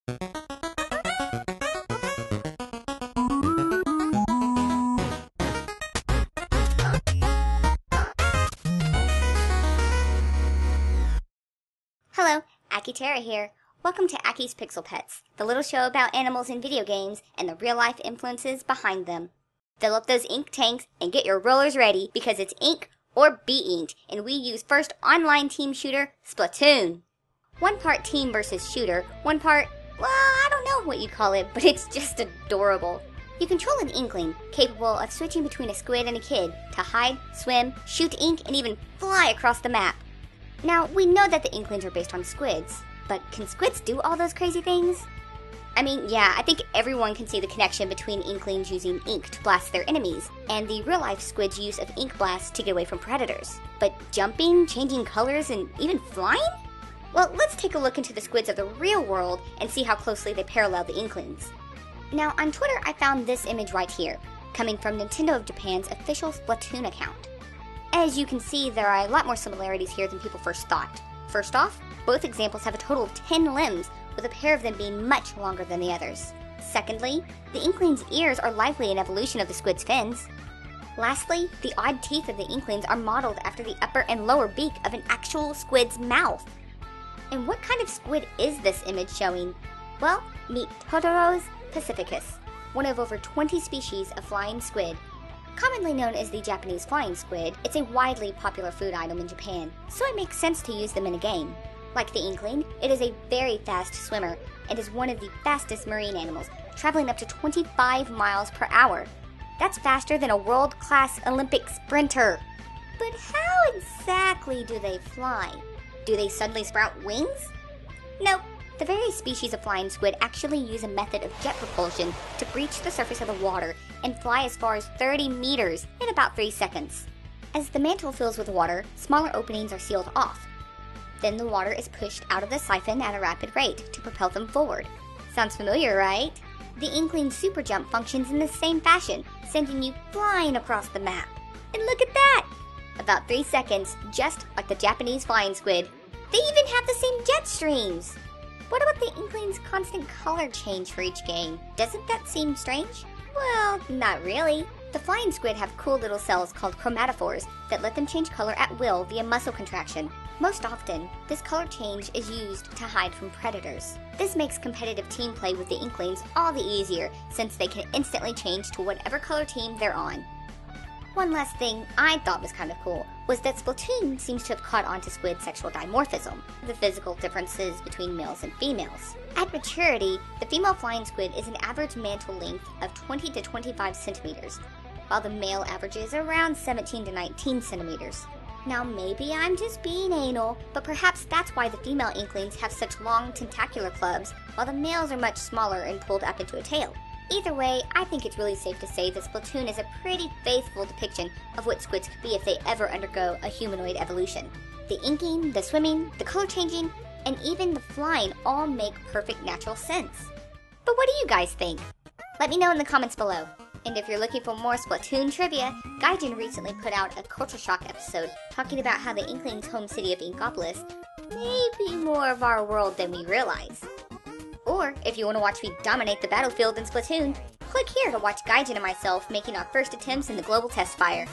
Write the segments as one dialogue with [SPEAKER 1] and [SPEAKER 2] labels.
[SPEAKER 1] Hello, Aki Tara here. Welcome to Aki's Pixel Pets, the little show about animals in video games and the real-life influences behind them. Fill up those ink tanks and get your rollers ready because it's ink or be inked, and we use first online team shooter, Splatoon. One part team versus shooter, one part, well, I don't know what you'd call it, but it's just adorable. You control an Inkling, capable of switching between a squid and a kid to hide, swim, shoot ink, and even fly across the map. Now, we know that the Inklings are based on squids, but can squids do all those crazy things? I mean, yeah, I think everyone can see the connection between Inklings using ink to blast their enemies, and the real-life squid's use of ink blasts to get away from predators. But jumping, changing colors, and even flying? Well, let's take a look into the squids of the real world and see how closely they parallel the Inklings. Now, on Twitter, I found this image right here, coming from Nintendo of Japan's official Splatoon account. As you can see, there are a lot more similarities here than people first thought. First off, both examples have a total of 10 limbs, with a pair of them being much longer than the others. Secondly, the Inkling's ears are likely an evolution of the squid's fins. Lastly, the odd teeth of the Inklings are modeled after the upper and lower beak of an actual squid's mouth. And what kind of squid is this image showing? Well, meet Totoro's pacificus, one of over 20 species of flying squid. Commonly known as the Japanese flying squid, it's a widely popular food item in Japan, so it makes sense to use them in a game. Like the Inkling, it is a very fast swimmer and is one of the fastest marine animals, traveling up to 25 miles per hour. That's faster than a world-class Olympic sprinter. But how exactly do they fly? Do they suddenly sprout wings? Nope. The various species of flying squid actually use a method of jet propulsion to breach the surface of the water and fly as far as 30 meters in about 3 seconds. As the mantle fills with water, smaller openings are sealed off. Then the water is pushed out of the siphon at a rapid rate to propel them forward. Sounds familiar, right? The Inkling super jump functions in the same fashion, sending you flying across the map. And look at that! About 3 seconds, just like the Japanese flying squid. They even have the same jet streams! What about the Inkling's constant color change for each game? Doesn't that seem strange? Well, not really. The flying squid have cool little cells called chromatophores that let them change color at will via muscle contraction. Most often, this color change is used to hide from predators. This makes competitive team play with the Inklings all the easier since they can instantly change to whatever color team they're on. One last thing I thought was kind of cool was that Splatoon seems to have caught on to squid sexual dimorphism, the physical differences between males and females. At maturity, the female flying squid is an average mantle length of 20 to 25 centimeters, while the male averages around 17 to 19 centimeters. Now maybe I'm just being anal, but perhaps that's why the female Inklings have such long tentacular clubs, while the males are much smaller and pulled up into a tail. Either way, I think it's really safe to say that Splatoon is a pretty faithful depiction of what squids could be if they ever undergo a humanoid evolution. The inking, the swimming, the color changing, and even the flying all make perfect natural sense. But what do you guys think? Let me know in the comments below. And if you're looking for more Splatoon trivia, Gaijin recently put out a Culture Shock episode talking about how the Inkling's home city of Inkopolis may be more of our world than we realize. Or, if you want to watch me dominate the battlefield in Splatoon, click here to watch Gaijin and myself making our first attempts in the global test fire.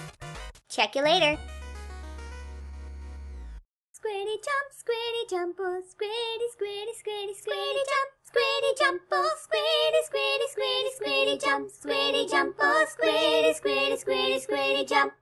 [SPEAKER 1] Check you later! Squiddy jump, oh, squiddy, squiddy, squiddy, squiddy jump, oh, squiddy, squiddy, squiddy, squiddy jump, squiddy jump, oh, squiddy, squiddy, squiddy, squiddy jump.